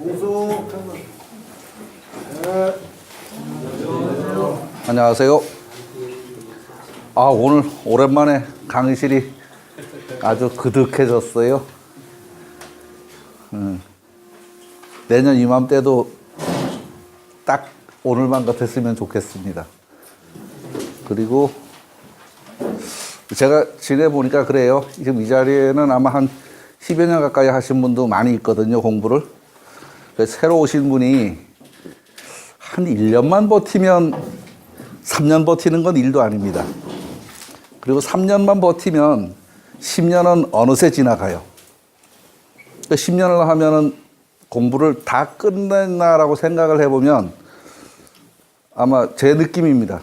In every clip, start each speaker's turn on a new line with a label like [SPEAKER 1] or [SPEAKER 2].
[SPEAKER 1] 봉수. 네.
[SPEAKER 2] 안녕하세요. 오늘 오랜만에 강의실이 아주 그득해졌어요. 내년 이맘때도 딱 오늘만 같았으면 좋겠습니다. 그리고 제가 지내보니까 그래요. 지금 이 자리에는 아마 한 10여 년 가까이 하신 분도 많이 있거든요, 공부를. 새로 오신 분이 한 1년만 버티면 3년 버티는 건 일도 아닙니다. 그리고 3년만 버티면 10년은 어느새 지나가요. 10년을 하면은 공부를 다 끝냈나라고 생각을 해보면 아마 제 느낌입니다.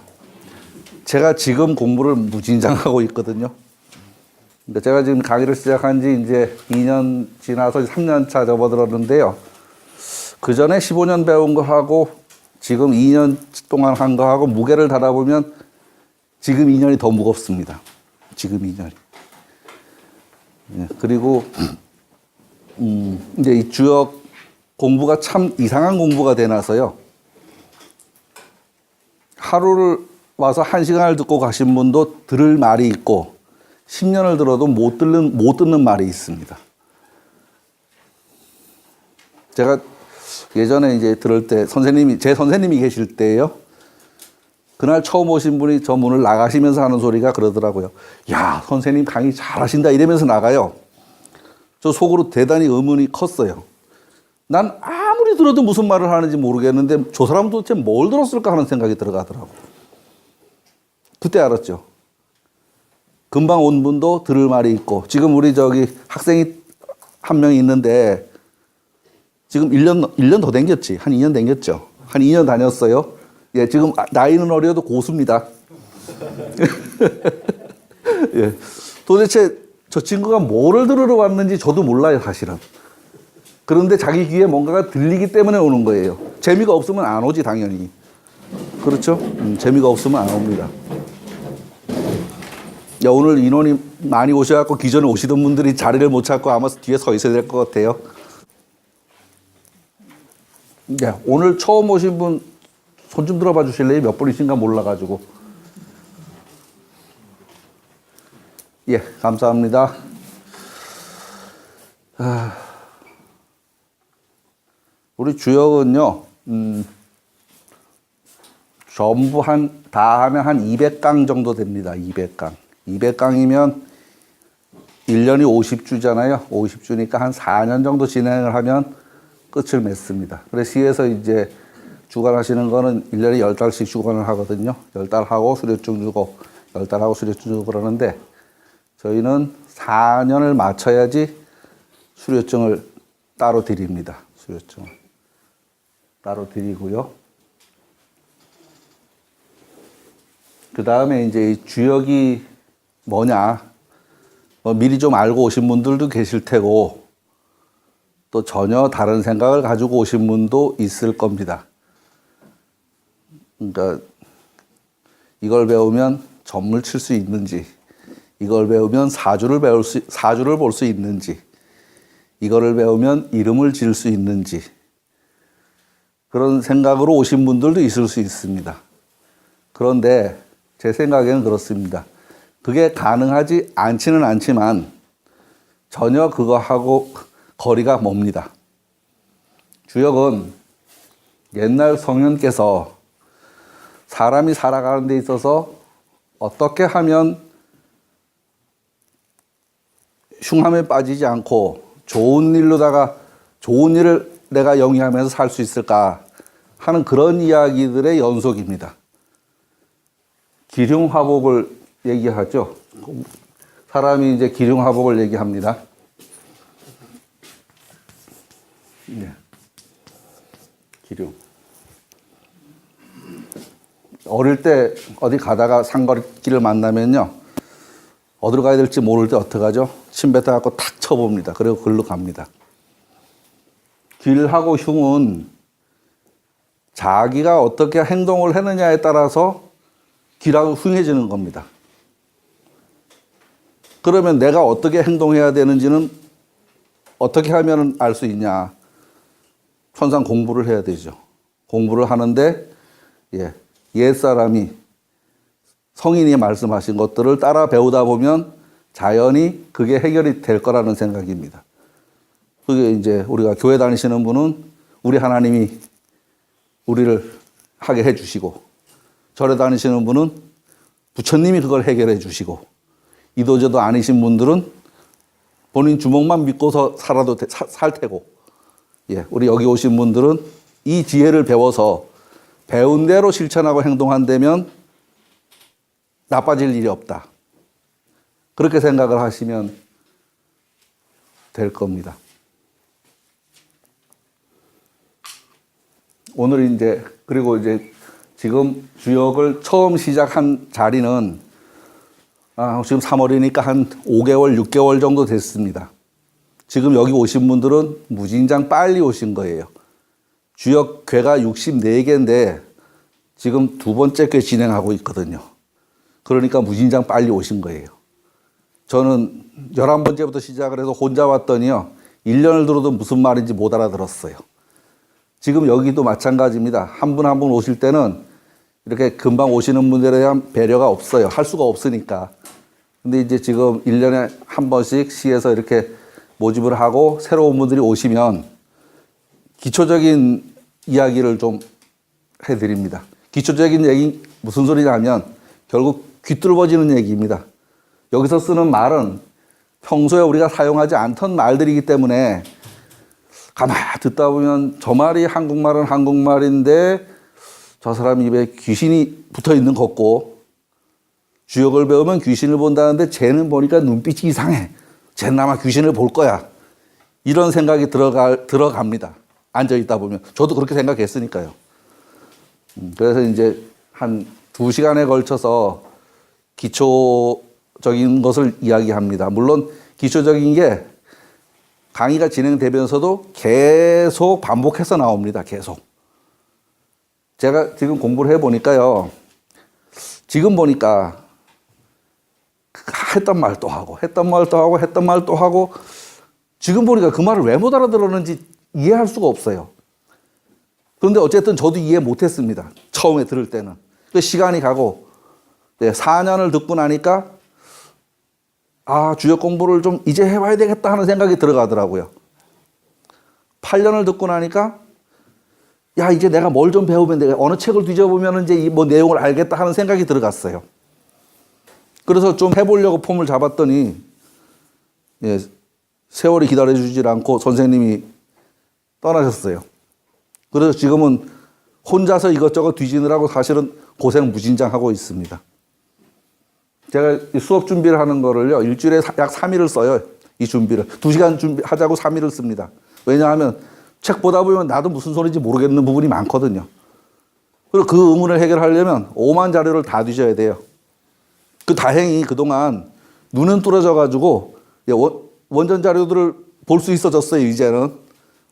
[SPEAKER 2] 제가 지금 공부를 무진장하고 있거든요. 그러니까 제가 지금 강의를 시작한 지 이제 2년 지나서 3년 차 접어들었는데요. 그 전에 15년 배운 거 하고 지금 2년 동안 한 거 하고 무게를 달아보면 지금 2년이 더 무겁습니다. 지금 2년이. 예, 그리고 이제 이 주역 공부가 참 이상한 공부가 되나서요. 하루를 와서 1시간을 듣고 가신 분도 들을 말이 있고 10년을 들어도 못 듣는 말이 있습니다. 제가 예전에 이제 들을 때 제 선생님이 계실 때요. 그날 처음 오신 분이 저 문을 나가시면서 하는 소리가 그러더라고요. 야, 선생님 강의 잘하신다 이러면서 나가요. 저 속으로 대단히 의문이 컸어요. 난 아무리 들어도 무슨 말을 하는지 모르겠는데 저 사람은 도대체 뭘 들었을까 하는 생각이 들어가더라고. 그때 알았죠. 금방 온 분도 들을 말이 있고 지금 우리 저기 학생이 한 명 있는데 지금 1년 더 댕겼지. 한 2년 댕겼죠. 한 2년 다녔어요. 예, 지금 나이는 어려도 고수입니다. 예. 도대체 저 친구가 뭐를 들으러 왔는지 저도 몰라요, 사실은. 그런데 자기 귀에 뭔가가 들리기 때문에 오는 거예요. 재미가 없으면 안 오지, 당연히. 그렇죠? 재미가 없으면 안 옵니다. 야, 오늘 인원이 많이 오셔갖고 기존에 오시던 분들이 자리를 못 찾고 아마 뒤에 서 있어야 될 것 같아요. 네, 오늘 처음 오신 분 손 좀 들어봐 주실래요? 몇 분이신가 몰라가지고. 예, 감사합니다. 우리 주역은요, 전부 다 하면 한 200강 정도 됩니다. 200강. 200강이면 1년이 50주잖아요. 50주니까 한 4년 정도 진행을 하면 끝을 맺습니다. 그래서 시에서 이제 주관하시는 거는 1년에 10달씩 주관을 하거든요. 10달 하고 수료증 주고 10달 하고 수료증 주고 그러는데 저희는 4년을 맞춰야지 수료증을 따로 드립니다. 수료증을 따로 드리고요. 그 다음에 이제 이 주역이 뭐냐 미리 좀 알고 오신 분들도 계실 테고 또 전혀 다른 생각을 가지고 오신 분도 있을 겁니다. 그러니까 이걸 배우면 점을 칠 수 있는지, 이걸 배우면 사주를 볼 수 있는지, 이거를 배우면 이름을 지을 수 있는지 그런 생각으로 오신 분들도 있을 수 있습니다. 그런데 제 생각에는 그렇습니다. 그게 가능하지 않지는 않지만 전혀 그거하고 거리가 멉니다. 주역은 옛날 성현께서 사람이 살아가는 데 있어서 어떻게 하면 흉함에 빠지지 않고 좋은 일을 내가 영위하면서 살 수 있을까 하는 그런 이야기들의 연속입니다. 기륭화복을 얘기하죠. 사람이 이제 기륭화복을 얘기합니다. 네. 기륭. 어릴 때 어디 가다가 상거리길을 만나면요. 어디로 가야 될지 모를 때 어떻게 하죠? 침 뱉어갖고 탁 쳐봅니다. 그리고 글로 갑니다. 길하고 흉은 자기가 어떻게 행동을 했느냐에 따라서 길하고 흉해지는 겁니다. 그러면 내가 어떻게 행동해야 되는지는 어떻게 하면 알 수 있냐? 천상 공부를 해야 되죠. 공부를 하는데 옛사람이 성인이 말씀하신 것들을 따라 배우다 보면 자연히 그게 해결이 될 거라는 생각입니다. 그게 이제 우리가 교회 다니시는 분은 우리 하나님이 우리를 하게 해주시고, 절에 다니시는 분은 부처님이 그걸 해결해 주시고, 이도저도 아니신 분들은 본인 주먹만 믿고서 살아도 살 테고, 우리 여기 오신 분들은 이 지혜를 배워서 배운 대로 실천하고 행동한다면 나빠질 일이 없다. 그렇게 생각을 하시면 될 겁니다. 오늘 그리고 지금 주역을 처음 시작한 자리는 지금 3월이니까 한 5개월, 6개월 정도 됐습니다. 지금 여기 오신 분들은 무진장 빨리 오신 거예요. 주역 궤가 64개인데 지금 두 번째 궤 진행하고 있거든요. 그러니까 무진장 빨리 오신 거예요. 저는 11번째부터 시작을 해서 혼자 왔더니요, 1년을 들어도 무슨 말인지 못 알아들었어요. 지금 여기도 마찬가지입니다. 한 분 한 분 오실 때는 이렇게 금방 오시는 분들에 대한 배려가 없어요. 할 수가 없으니까. 근데 이제 지금 1년에 한 번씩 시에서 이렇게 모집을 하고 새로운 분들이 오시면 기초적인 이야기를 좀 해드립니다. 기초적인 얘기 무슨 소리냐면 결국 귀뚫어지는 얘기입니다. 여기서 쓰는 말은 평소에 우리가 사용하지 않던 말들이기 때문에 가만히 듣다 보면 저 말이 한국말은 한국말인데 저 사람 입에 귀신이 붙어 있는 것 같고, 주역을 배우면 귀신을 본다는데 쟤는 보니까 눈빛이 이상해. 쟤는 아마 귀신을 볼 거야. 이런 생각이 들어갑니다. 앉아있다 보면. 저도 그렇게 생각했으니까요. 그래서 이제 한 2시간에 걸쳐서 기초적인 것을 이야기합니다. 물론 기초적인 게 강의가 진행되면서도 계속 반복해서 나옵니다. 계속. 제가 지금 공부를 해보니까요, 지금 보니까 했던 말 또 하고, 했던 말 또 하고, 했던 말 또 하고, 지금 보니까 그 말을 왜 못 알아들었는지 이해할 수가 없어요. 그런데 어쨌든 저도 이해 못했습니다. 처음에 들을 때는. 시간이 가고, 4년을 듣고 나니까 주역 공부를 좀 이제 해봐야 되겠다 하는 생각이 들어가더라고요. 8년을 듣고 나니까 이제 내가 뭘 좀 배우면 내가 어느 책을 뒤져보면 이제 뭐 내용을 알겠다 하는 생각이 들어갔어요. 그래서 좀 해보려고 폼을 잡았더니 세월이 기다려주질 않고 선생님이 떠나셨어요. 그래서 지금은 혼자서 이것저것 뒤지느라고 사실은 고생 무진장하고 있습니다. 제가 수업 준비를 하는 거를요, 일주일에 약 3일을 써요. 이 준비를. 2시간 준비하자고 3일을 씁니다. 왜냐하면 책 보다 보면 나도 무슨 소리인지 모르겠는 부분이 많거든요. 그리고 그 의문을 해결하려면 5만 자료를 다 뒤져야 돼요. 다행히 그동안 눈은 뚫어져가지고 원전 자료들을 볼 수 있어졌어요, 이제는.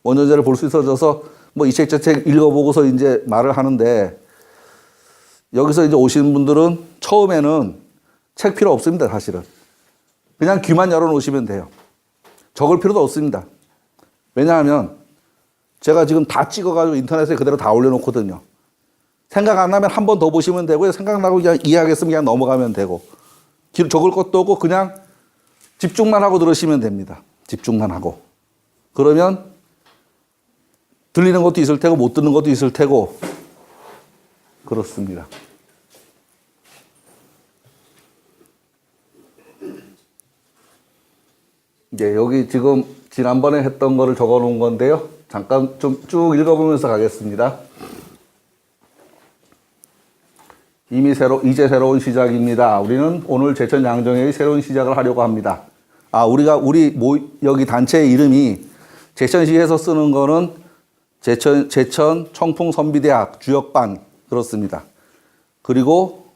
[SPEAKER 2] 원전 자료를 볼 수 있어져서 뭐 이 책 저 책 읽어보고서 이제 말을 하는데, 여기서 이제 오시는 분들은 처음에는 책 필요 없습니다, 사실은. 그냥 귀만 열어놓으시면 돼요. 적을 필요도 없습니다. 왜냐하면 제가 지금 다 찍어가지고 인터넷에 그대로 다 올려놓거든요. 생각 안 나면 한 번 더 보시면 되고요. 생각나고 그냥 이해하겠으면 그냥 넘어가면 되고. 적을 것도 없고 그냥 집중만 하고 들으시면 됩니다. 집중만 하고. 그러면 들리는 것도 있을 테고 못 듣는 것도 있을 테고 그렇습니다. 여기 지금 지난번에 했던 거를 적어 놓은 건데요. 잠깐 좀 쭉 읽어보면서 가겠습니다. 이제 새로운 시작입니다. 우리는 오늘 제천 양정회의 새로운 시작을 하려고 합니다. 우리 여기 단체의 이름이 제천시에서 쓰는 거는 제천 청풍선비대학 주역반 그렇습니다. 그리고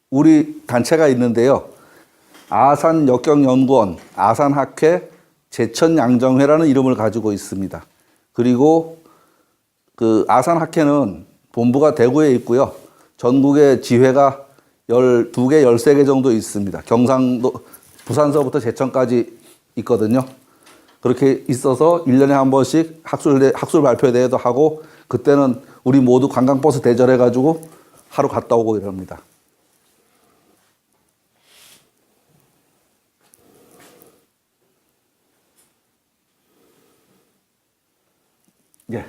[SPEAKER 2] 우리 단체가 있는데요. 아산역경연구원, 아산학회, 제천양정회라는 이름을 가지고 있습니다. 그리고 그 아산학회는 본부가 대구에 있고요. 전국에 지회가 12개, 13개 정도 있습니다. 경상도, 부산서부터 제천까지 있거든요. 그렇게 있어서 1년에 한 번씩 학술 발표대회도 하고 그때는 우리 모두 관광버스 대절해가지고 하루 갔다 오고 이럽니다. 예.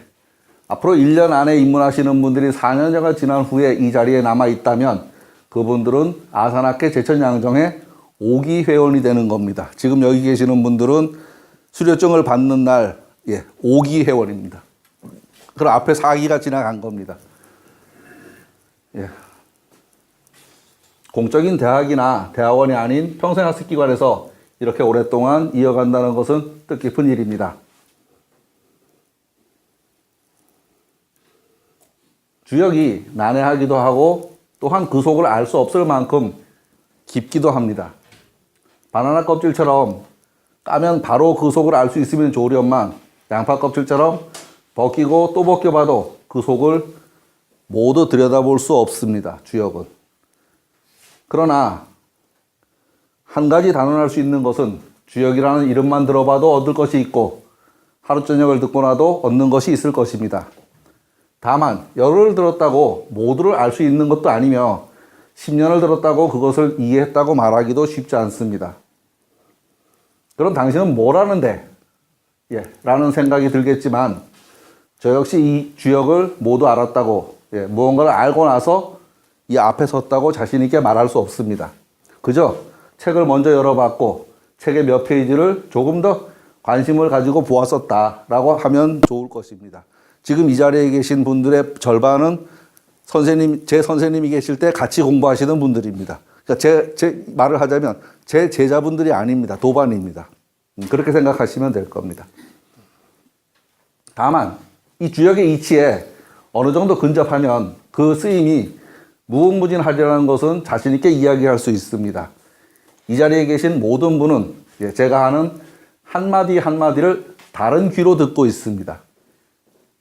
[SPEAKER 2] 앞으로 1년 안에 입문하시는 분들이 4년여가 지난 후에 이 자리에 남아 있다면 그분들은 아산학회 제천양정의 5기 회원이 되는 겁니다. 지금 여기 계시는 분들은 수료증을 받는 날 5기 회원입니다. 그럼 앞에 4기가 지나간 겁니다. 예. 공적인 대학이나 대학원이 아닌 평생학습기관에서 이렇게 오랫동안 이어간다는 것은 뜻깊은 일입니다. 주역이 난해하기도 하고 또한 그 속을 알 수 없을 만큼 깊기도 합니다. 바나나 껍질처럼 까면 바로 그 속을 알 수 있으면 좋으련만 양파 껍질처럼 벗기고 또 벗겨봐도 그 속을 모두 들여다볼 수 없습니다. 주역은. 그러나 한 가지 단언할 수 있는 것은 주역이라는 이름만 들어봐도 얻을 것이 있고 하루 저녁을 듣고 나도 얻는 것이 있을 것입니다. 다만 열흘을 들었다고 모두를 알 수 있는 것도 아니며 10년을 들었다고 그것을 이해했다고 말하기도 쉽지 않습니다. 그럼 당신은 뭘 아는데? 라는 생각이 들겠지만 저 역시 이 주역을 모두 알았다고 무언가를 알고 나서 이 앞에 섰다고 자신 있게 말할 수 없습니다. 그저 책을 먼저 열어봤고 책의 몇 페이지를 조금 더 관심을 가지고 보았었다라고 하면 좋을 것입니다. 지금 이 자리에 계신 분들의 절반은 제 선생님이 계실 때 같이 공부하시는 분들입니다. 그러니까 제 말을 하자면 제 제자분들이 아닙니다. 도반입니다. 그렇게 생각하시면 될 겁니다. 다만 이 주역의 이치에 어느 정도 근접하면 그 쓰임이 무궁무진하리라는 것은 자신 있게 이야기할 수 있습니다. 이 자리에 계신 모든 분은 제가 하는 한마디 한마디를 다른 귀로 듣고 있습니다.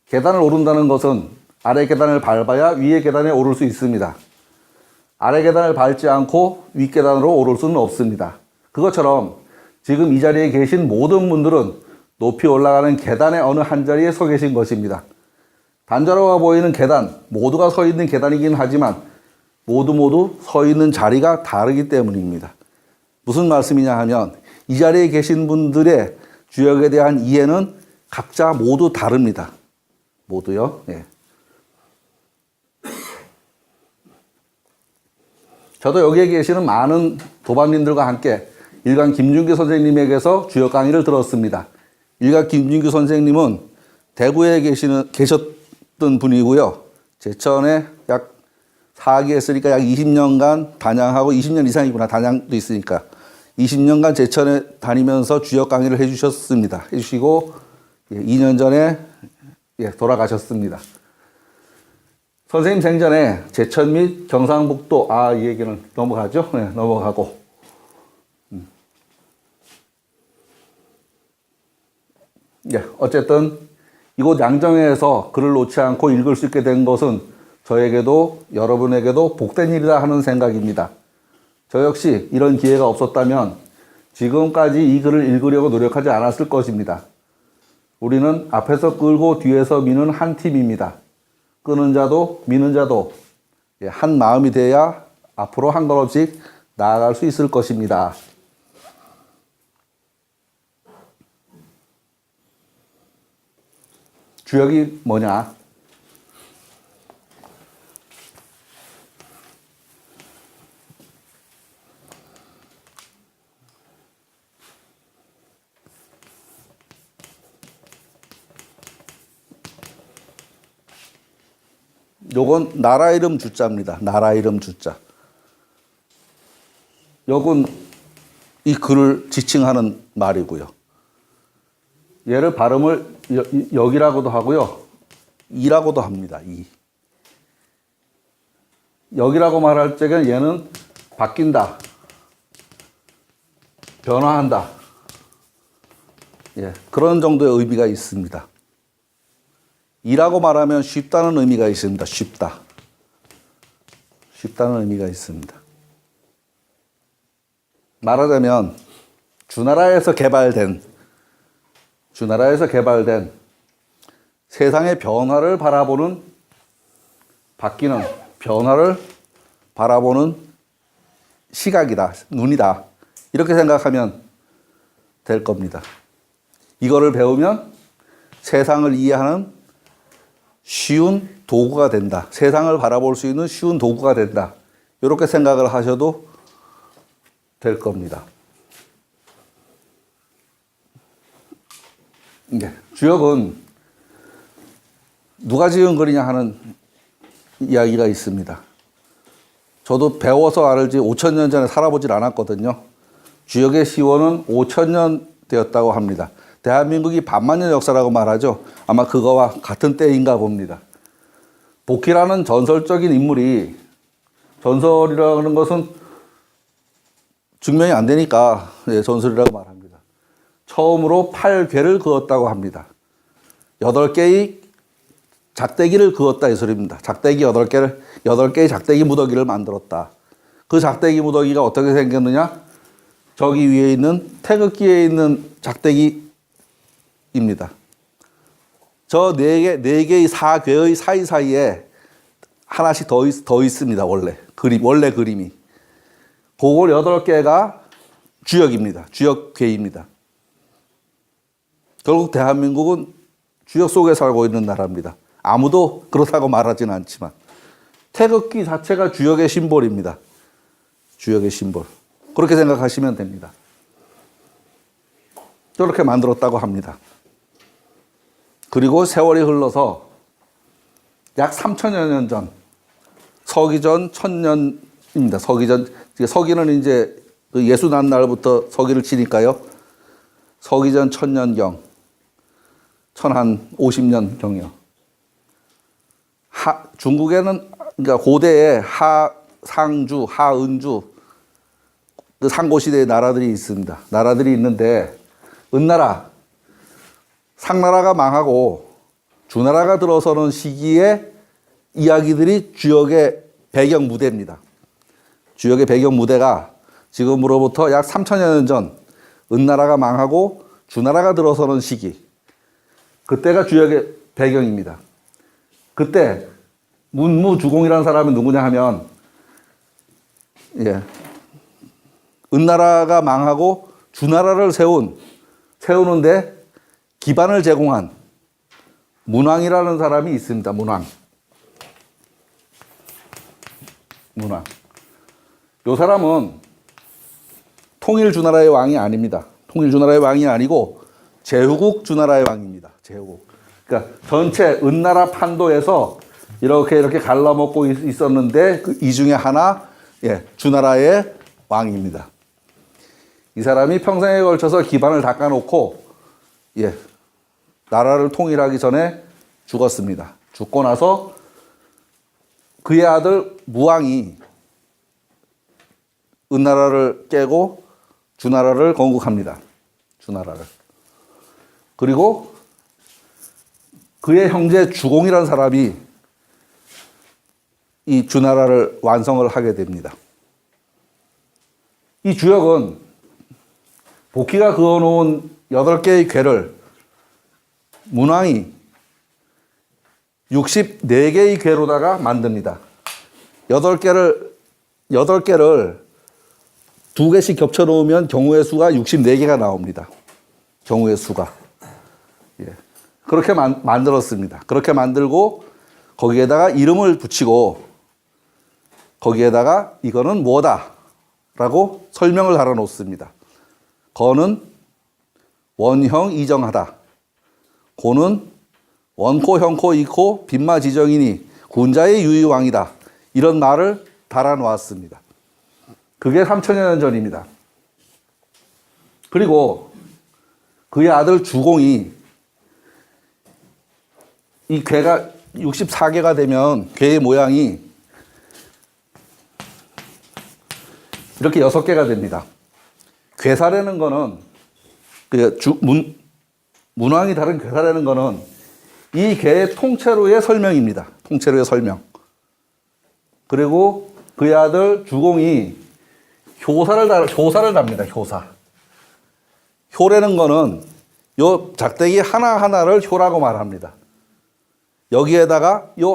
[SPEAKER 2] 계단을 오른다는 것은 아래 계단을 밟아야 위에 계단에 오를 수 있습니다. 아래 계단을 밟지 않고 위 계단으로 오를 수는 없습니다. 그것처럼 지금 이 자리에 계신 모든 분들은 높이 올라가는 계단의 어느 한 자리에 서 계신 것입니다. 단자로워 보이는 계단, 모두가 서 있는 계단이긴 하지만 모두 서 있는 자리가 다르기 때문입니다. 무슨 말씀이냐 하면 이 자리에 계신 분들의 주역에 대한 이해는 각자 모두 다릅니다. 모두요. 저도 여기에 계시는 많은 도반님들과 함께 일간 김준규 선생님에게서 주역 강의를 들었습니다. 일간 김준규 선생님은 대구에 계셨던 분이고요. 제천에 약 4기 했으니까 약 20년간 단양하고 20년 이상이구나. 단양도 있으니까. 20년간 제천에 다니면서 주역 강의를 해주시고 2년 전에 돌아가셨습니다. 선생님 생전에 제천 및 경상북도, 이 얘기는 넘어가죠? 넘어가고. 어쨌든 이곳 양정에서 글을 놓지 않고 읽을 수 있게 된 것은 저에게도 여러분에게도 복된 일이다 하는 생각입니다. 저 역시 이런 기회가 없었다면 지금까지 이 글을 읽으려고 노력하지 않았을 것입니다. 우리는 앞에서 끌고 뒤에서 미는 한 팀입니다. 끄는 자도 미는 자도 한 마음이 돼야 앞으로 한 걸음씩 나아갈 수 있을 것입니다. 주역이 뭐냐? 요건 나라 이름 주자입니다. 나라 이름 주자. 요건 이 글을 지칭하는 말이고요. 얘를 발음을 역이라고도 하고요. 이라고도 합니다. 이. 역이라고 말할 적에는 얘는 바뀐다. 변화한다. 그런 정도의 의미가 있습니다. 이라고 말하면 쉽다는 의미가 있습니다. 쉽다. 쉽다는 의미가 있습니다. 말하자면 주나라에서 개발된 주나라에서 개발된 세상의 변화를 바라보는, 바뀌는 변화를 바라보는 시각이다, 눈이다. 이렇게 생각하면 될 겁니다. 이거를 배우면 세상을 이해하는 쉬운 도구가 된다. 세상을 바라볼 수 있는 쉬운 도구가 된다. 이렇게 생각을 하셔도 될 겁니다. 주역은 누가 지은 글이냐 하는 이야기가 있습니다. 저도 배워서 알지 5,000년 전에 살아보질 않았거든요. 주역의 시원은 5,000년 되었다고 합니다. 대한민국이 반만년 역사라고 말하죠. 아마 그거와 같은 때인가 봅니다. 복희라는 전설적인 인물이, 전설이라는 것은 증명이 안 되니까 전설이라고 말합니다. 처음으로 8괴를 그었다고 합니다. 8개의 작대기를 그었다 이 소리입니다. 작대기 8개의 작대기 무더기를 만들었다. 그 작대기 무더기가 어떻게 생겼느냐? 저기 위에 있는 태극기에 있는 작대기입니다. 저 네 개의 사괴의 사이사이에 하나씩 더 있습니다. 원래 그림이. 그걸 8개가 주역입니다. 주역괴입니다. 결국 대한민국은 주역 속에 살고 있는 나라입니다. 아무도 그렇다고 말하지는 않지만 태극기 자체가 주역의 심볼입니다. 주역의 심볼. 그렇게 생각하시면 됩니다. 저렇게 만들었다고 합니다. 그리고 세월이 흘러서 약 3천여 년 전, 서기전 1000년입니다. 서기는 이제 예수 난 날부터 서기를 치니까요. 서기전 1000년경, 1050년경이요. 중국에는, 그러니까 고대에 상주, 하은주, 그 상고시대의 나라들이 있습니다. 나라들이 있는데, 은나라, 상나라가 망하고 주나라가 들어서는 시기에 이야기들이 주역의 배경 무대입니다. 주역의 배경 무대가 지금으로부터 약 3천여 년 전, 은나라가 망하고 주나라가 들어서는 시기. 그때가 주역의 배경입니다. 그때 문무주공이라는 사람이 누구냐 하면, 은나라가 망하고 주나라를 세우는데 기반을 제공한 문왕이라는 사람이 있습니다. 문왕. 이 사람은 통일주나라의 왕이 아닙니다. 통일주나라의 왕이 아니고 제후국 주나라의 왕입니다. 제후국. 그러니까 전체 은나라 판도에서 이렇게 갈라먹고 있었는데 이 중에 하나, 주나라의 왕입니다. 이 사람이 평생에 걸쳐서 기반을 닦아놓고, 나라를 통일하기 전에 죽었습니다. 죽고 나서 그의 아들 무왕이 은나라를 깨고 주나라를 건국합니다. 주나라를. 그리고 그의 형제 주공이라는 사람이 이 주나라를 완성을 하게 됩니다. 이 주역은 복희가 그어놓은 8개의 궤를 문왕이 64개의 궤로다가 만듭니다. 8개를 2개씩 겹쳐 놓으면 경우의 수가 64개가 나옵니다. 경우의 수가. 그렇게 만들었습니다. 그렇게 만들고 거기에다가 이름을 붙이고 거기에다가 이거는 뭐다 라고 설명을 달아 놓습니다. 거는 원형 이정하다. 고는 원코 형코 이코 빈마지정이니 군자의 유의왕이다. 이런 말을 달아 놓았습니다. 그게 3천여 년 전입니다. 그리고 그의 아들 주공이 이 괴가 64개가 되면 괴의 모양이 이렇게 6개가 됩니다. 괴사라는 거는 문왕이 다른 괴사라는 거는 이 괴의 통째로의 설명입니다. 통째로의 설명. 그리고 그의 아들 주공이 효사를 답니다. 효사. 효라는 거는 요 작대기 하나하나를 효라고 말합니다. 여기에다가 요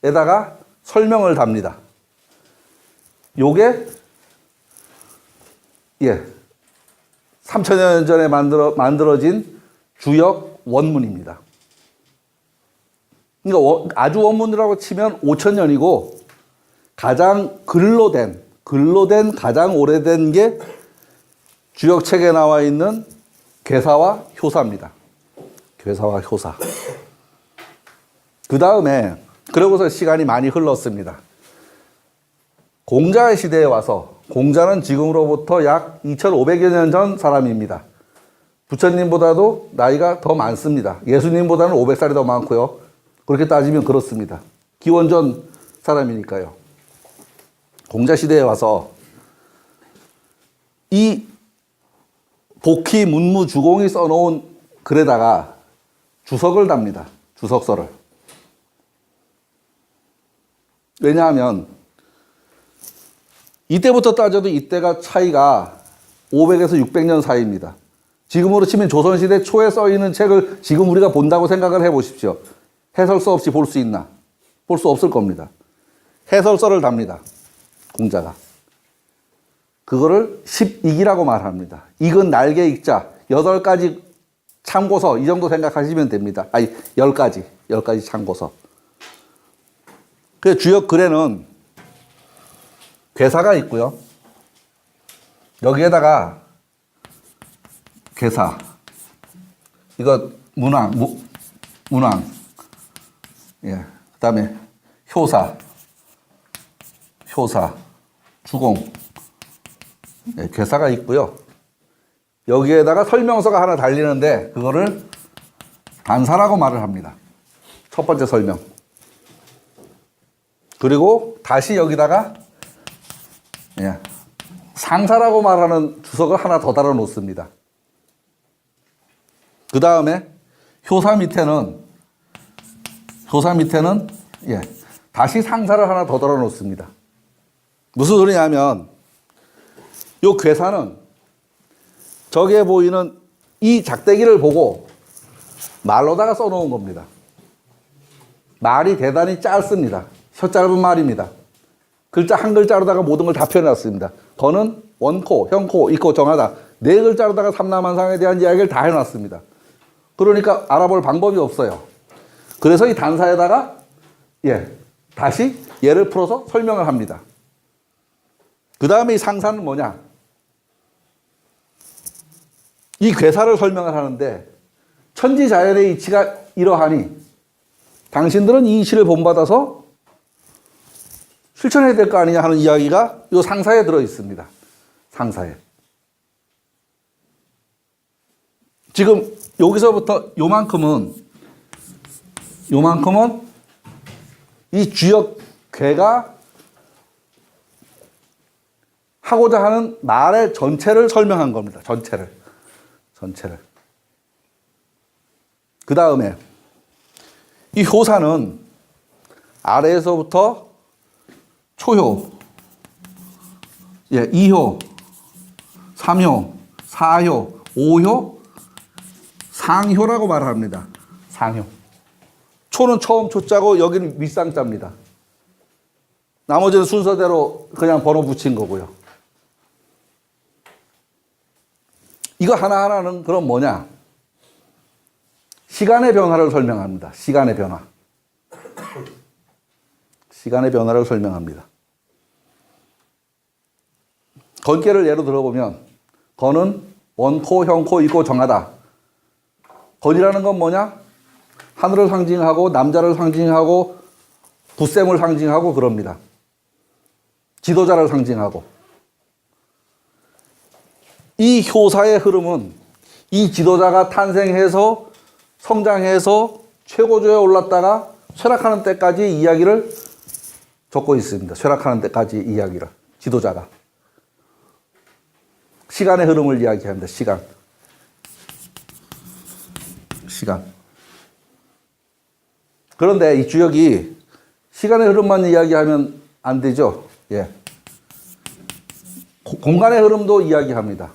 [SPEAKER 2] 하나에다가 설명을 답니다. 요게 3,000년 전에 만들어진 주역 원문입니다. 그러니까 아주 원문이라고 치면 5,000년이고 가장 글로된 가장 오래된 게 주역책에 나와 있는 괴사와 효사입니다. 괴사와 효사. 그 다음에 그러고서 시간이 많이 흘렀습니다. 공자의 시대에 와서, 공자는 지금으로부터 약 2,500여 년 전 사람입니다. 부처님보다도 나이가 더 많습니다. 예수님보다는 500살이 더 많고요. 그렇게 따지면 그렇습니다. 기원전 사람이니까요. 공자 시대에 와서 이 복희 문무 주공이 써놓은 글에다가 주석을 답니다. 주석서를. 왜냐하면 이때부터 따져도 이때가 차이가 500에서 600년 사이입니다. 지금으로 치면 조선시대 초에 써있는 책을 지금 우리가 본다고 생각을 해보십시오. 해설서 없이 볼 수 있나? 볼 수 없을 겁니다. 해설서를 답니다. 공자가. 그거를 12기라고 말합니다. 익은 날개 익자 8가지 참고서 이 정도 생각하시면 됩니다. 아니 10가지 참고서. 그 주역 글에는 괴사가 있고요. 여기에다가 괴사, 이거 문왕, 그 다음에 효사, 주공, 괴사가 있고요. 여기에다가 설명서가 하나 달리는데 그거를 단사라고 말을 합니다. 첫 번째 설명. 그리고 다시 여기다가 상사라고 말하는 주석을 하나 더 달아 놓습니다. 그 다음에 효사 밑에는 다시 상사를 하나 더 달아 놓습니다. 무슨 소리냐면 요 괴사는 저기에 보이는 이 작대기를 보고 말로다가 써놓은 겁니다. 말이 대단히 짧습니다. 혀 짧은 말입니다. 글자 한 글자로다가 모든 걸 다 표현해놨습니다. 더는 원코, 형코, 이코, 정하다. 4글자로다가 삼라만상에 대한 이야기를 다 해놨습니다. 그러니까 알아볼 방법이 없어요. 그래서 이 단사에다가 다시 예를 풀어서 설명을 합니다. 그 다음에 이 상사는 뭐냐? 이 괴사를 설명을 하는데 천지자연의 이치가 이러하니 당신들은 이 이치를 본받아서 실천해야 될 거 아니냐 하는 이야기가 이 상사에 들어 있습니다. 상사에. 지금 여기서부터 요만큼은 이 주역 괴가 하고자 하는 말의 전체를 설명한 겁니다. 전체를. 그 다음에 이 효사는 아래에서부터 초효, 2효, 3효, 4효, 5효, 상효라고 말합니다. 상효. 초는 처음 초자고 여기는 윗상자입니다. 나머지는 순서대로 그냥 번호 붙인 거고요. 이거 하나하나는 그럼 뭐냐? 시간의 변화를 설명합니다. 시간의 변화를 설명합니다. 건계를 예로 들어보면 건은 원코, 형코, 이코, 정하다. 건이라는 건 뭐냐? 하늘을 상징하고 남자를 상징하고 굳셈을 상징하고 그럽니다. 지도자를 상징하고. 이 효사의 흐름은 이 지도자가 탄생해서 성장해서 최고조에 올랐다가 쇠락하는 때까지 이야기를 적고 있습니다. 쇠락하는 때까지 이야기를. 지도자가. 시간의 흐름을 이야기합니다. 시간. 그런데 이 주역이 시간의 흐름만 이야기하면 안 되죠. 공간의 흐름도 이야기합니다.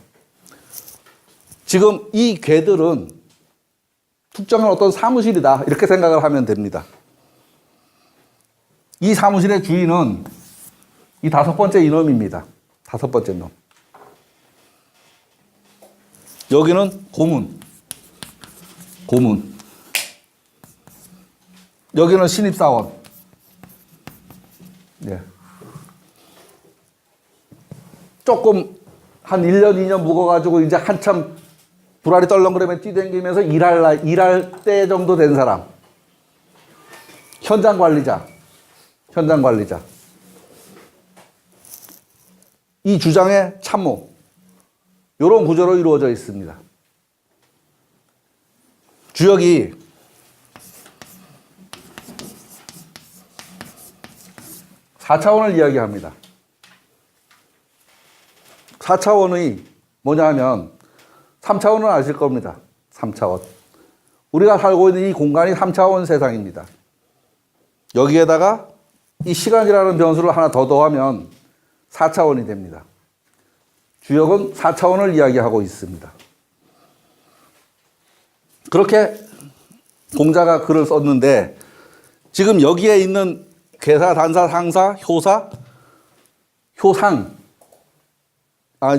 [SPEAKER 2] 지금 이 괴들은 특정한 어떤 사무실이다. 이렇게 생각을 하면 됩니다. 이 사무실의 주인은 이 다섯 번째 이놈입니다. 다섯 번째 놈. 여기는 고문. 고문. 여기는 신입사원. 예. 조금 한 1년, 2년 묵어가지고 이제 한참 불알이 떨렁거리면 뛰댕기면서 일할 때 정도 된 사람. 현장 관리자. 현장 관리자. 이 주장의 참모. 이런 구조로 이루어져 있습니다. 주역이 4차원을 이야기합니다. 4차원의 뭐냐 하면 3차원은 아실 겁니다. 3차원. 우리가 살고 있는 이 공간이 3차원 세상입니다. 여기에다가 이 시간이라는 변수를 하나 더 더하면 4차원이 됩니다. 주역은 4차원을 이야기하고 있습니다. 그렇게 공자가 글을 썼는데 지금 여기에 있는 괴사, 단사, 상사, 효사, 효상.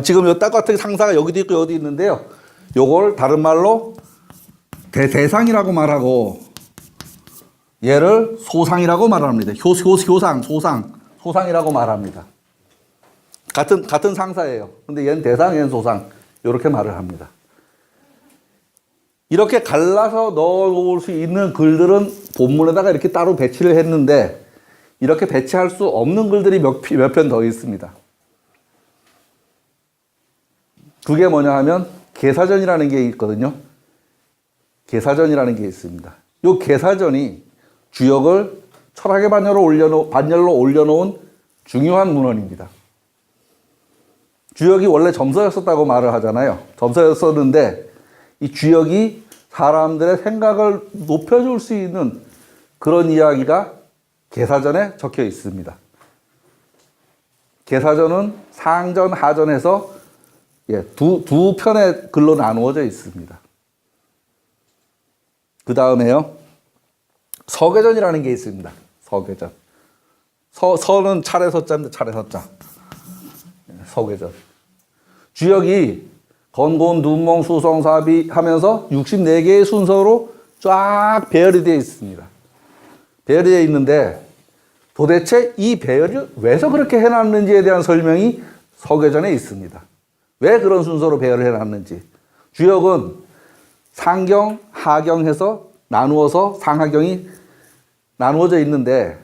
[SPEAKER 2] 지금 요 똑같은 상사가 여기도 있고 여기도 있는데요. 요걸 다른 말로 대상이라고 말하고 얘를 소상이라고 말합니다. 소상이라고 말합니다. 같은 상사예요. 근데 얘는 대상, 얘는 소상. 이렇게 말을 합니다. 이렇게 갈라서 넣어놓을 수 있는 글들은 본문에다가 이렇게 따로 배치를 했는데 이렇게 배치할 수 없는 글들이 몇 편 더 있습니다. 그게 뭐냐 하면 계사전이라는 게 있거든요. 계사전이라는 게 있습니다. 이 계사전이 주역을 철학의 반열로 올려놓은 중요한 문헌입니다. 주역이 원래 점서였었다고 말을 하잖아요. 점서였었는데 이 주역이 사람들의 생각을 높여줄 수 있는 그런 이야기가 계사전에 적혀 있습니다. 계사전은 상전, 하전에서 두 편의 글로 나누어져 있습니다. 그 다음에요. 서계전이라는 게 있습니다. 서계전. 서는 차례서자입니다. 차례서자. 서계전. 주역이 건곤, 둔몽, 수성, 사비 하면서 64개의 순서로 쫙 배열이 되어 있습니다. 배열이 되어 있는데 도대체 이 배열을 왜서 그렇게 해놨는지에 대한 설명이 서계전에 있습니다. 왜 그런 순서로 배열을 해놨는지. 주역은 상경, 하경해서 나누어서 상하경이 나누어져 있는데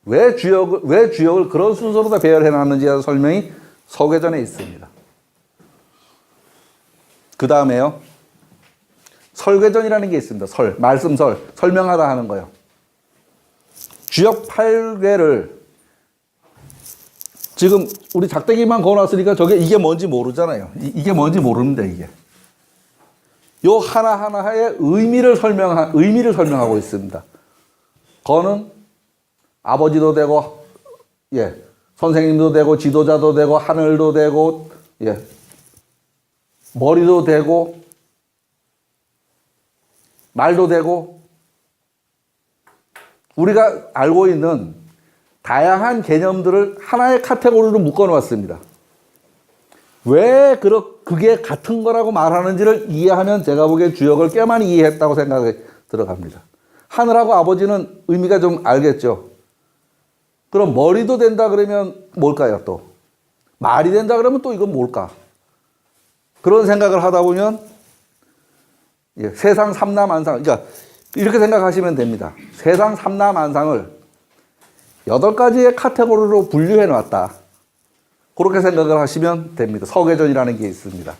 [SPEAKER 2] 왜 주역을 그런 순서로 다 배열해놨는지에 대한 설명이 서계전에 있습니다. 그 다음에요. 설계전이라는 게 있습니다. 말씀설, 설명하다 하는 거요. 주역 8괴를 지금 우리 작대기만 걸어놨으니까 이게 뭔지 모르잖아요. 이게 뭔지 모릅니다, 이게. 요 하나하나의 의미를 설명하고 있습니다. 거는 아버지도 되고, 선생님도 되고, 지도자도 되고, 하늘도 되고, 머리도 되고, 말도 되고, 우리가 알고 있는 다양한 개념들을 하나의 카테고리로 묶어놓았습니다. 왜 그게 같은 거라고 말하는지를 이해하면 제가 보기엔 주역을 꽤 많이 이해했다고 생각이 들어갑니다. 하늘하고 아버지는 의미가 좀 알겠죠. 그럼 머리도 된다 그러면 뭘까요 또? 말이 된다 그러면 또 이건 뭘까? 그런 생각을 하다 보면 세상 삼라만상, 그러니까 이렇게 생각하시면 됩니다. 세상 삼라만상을 8가지의 카테고리로 분류해 놨다. 그렇게 생각을 하시면 됩니다. 서계전이라는 게 있습니다.